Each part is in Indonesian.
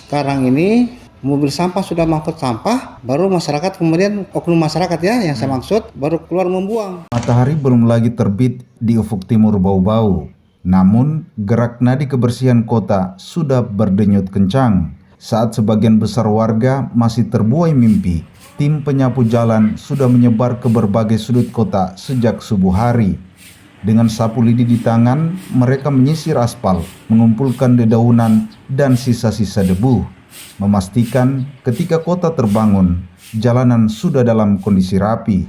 Sekarang ini mobil sampah sudah mengangkut sampah, baru masyarakat kemudian oknum masyarakat ya yang saya maksud baru keluar membuang. Matahari belum lagi terbit di ufuk timur Bau-Bau, namun gerak nadi kebersihan kota sudah berdenyut kencang. Saat sebagian besar warga masih terbuai mimpi, tim penyapu jalan sudah menyebar ke berbagai sudut kota sejak subuh hari. Dengan sapu lidi di tangan, mereka menyisir aspal, mengumpulkan dedaunan dan sisa-sisa debu, memastikan ketika kota terbangun, jalanan sudah dalam kondisi rapi.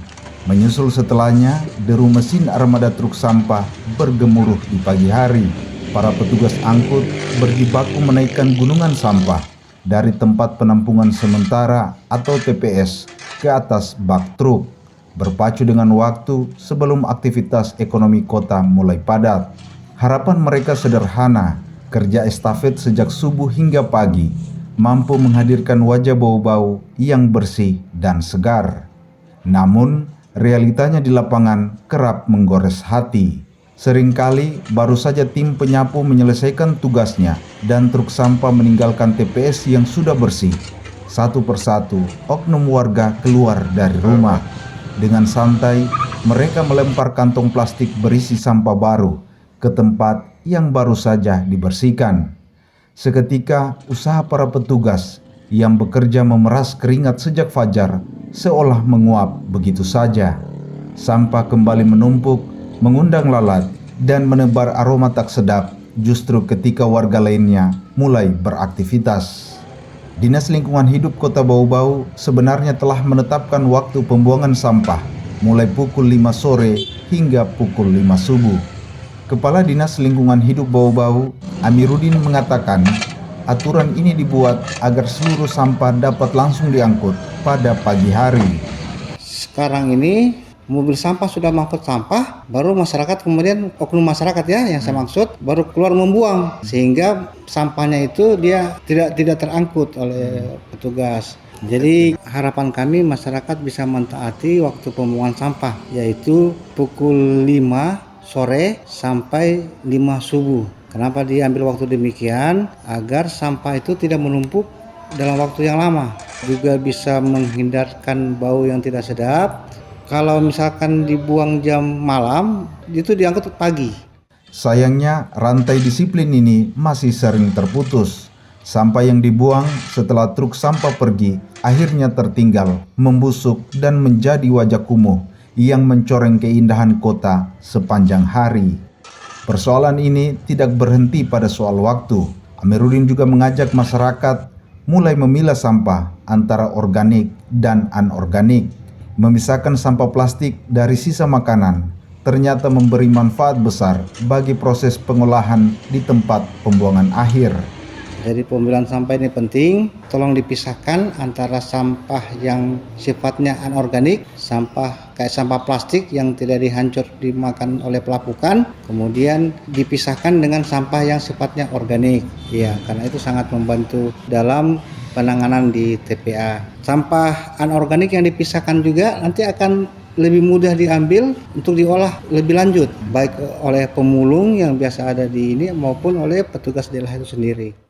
Menyusul setelahnya, deru mesin armada truk sampah bergemuruh di pagi hari. Para petugas angkut berjibaku menaikkan gunungan sampah dari tempat penampungan sementara atau TPS ke atas bak truk, berpacu dengan waktu sebelum aktivitas ekonomi kota mulai padat. Harapan mereka sederhana, kerja estafet sejak subuh hingga pagi, mampu menghadirkan wajah Bau-Bau yang bersih dan segar. Namun, realitanya di lapangan kerap menggores hati. Seringkali baru saja tim penyapu menyelesaikan tugasnya dan truk sampah meninggalkan TPS yang sudah bersih. Satu persatu, oknum warga keluar dari rumah. Dengan santai, mereka melempar kantong plastik berisi sampah baru ke tempat yang baru saja dibersihkan. Seketika, usaha para petugas yang bekerja memeras keringat sejak fajar seolah menguap begitu saja. Sampah kembali menumpuk, mengundang lalat, dan menebar aroma tak sedap justru ketika warga lainnya mulai beraktivitas. Dinas Lingkungan Hidup Kota Bau-Bau sebenarnya telah menetapkan waktu pembuangan sampah mulai pukul 5 sore hingga pukul 5 subuh. Kepala Dinas Lingkungan Hidup Bau-Bau, Amiruddin, mengatakan aturan ini dibuat agar seluruh sampah dapat langsung diangkut pada pagi hari. Sekarang ini mobil sampah sudah mengangkut sampah, baru masyarakat kemudian oknum masyarakat ya yang saya maksud baru keluar membuang, sehingga sampahnya itu dia tidak terangkut oleh petugas. Jadi harapan kami masyarakat bisa mentaati waktu pembuangan sampah, yaitu pukul 5 sore sampai 5 subuh. Kenapa diambil waktu demikian? Agar sampah itu tidak menumpuk dalam waktu yang lama, juga bisa menghindarkan bau yang tidak sedap. Kalau misalkan dibuang jam malam, itu diangkut pagi. Sayangnya, rantai disiplin ini masih sering terputus. Sampah yang dibuang setelah truk sampah pergi akhirnya tertinggal, membusuk, dan menjadi wajah kumuh yang mencoreng keindahan kota sepanjang hari. Persoalan ini tidak berhenti pada soal waktu. Amiruddin juga mengajak masyarakat mulai memilah sampah antara organik dan anorganik. Memisahkan sampah plastik dari sisa makanan ternyata memberi manfaat besar bagi proses pengolahan di tempat pembuangan akhir. Jadi pemilahan sampah ini penting, tolong dipisahkan antara sampah yang sifatnya anorganik, sampah kayak sampah plastik yang tidak dihancur dimakan oleh pelapukan, kemudian dipisahkan dengan sampah yang sifatnya organik. Ya, karena itu sangat membantu dalam penanganan di TPA. Sampah anorganik yang dipisahkan juga nanti akan lebih mudah diambil untuk diolah lebih lanjut, baik oleh pemulung yang biasa ada di ini maupun oleh petugas daerah itu sendiri.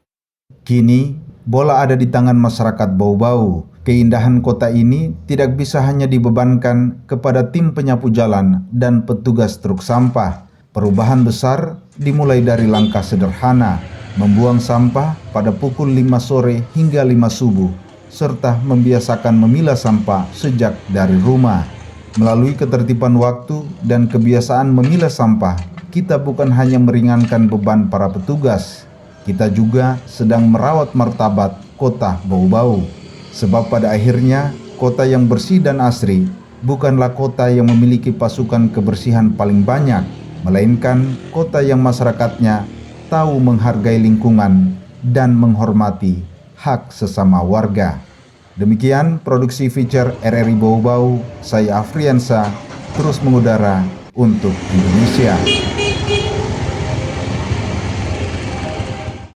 Kini, bola ada di tangan masyarakat Bau-Bau. Keindahan kota ini tidak bisa hanya dibebankan kepada tim penyapu jalan dan petugas truk sampah. Perubahan besar dimulai dari langkah sederhana, membuang sampah pada pukul 5 sore hingga 5 subuh, serta membiasakan memilah sampah sejak dari rumah. Melalui ketertiban waktu dan kebiasaan memilah sampah, kita bukan hanya meringankan beban para petugas, kita juga sedang merawat martabat kota Bau-Bau. Sebab pada akhirnya, kota yang bersih dan asri bukanlah kota yang memiliki pasukan kebersihan paling banyak, melainkan kota yang masyarakatnya tahu menghargai lingkungan dan menghormati hak sesama warga. Demikian produksi feature RRI Bau-Bau, saya Afriansa, terus mengudara untuk Indonesia.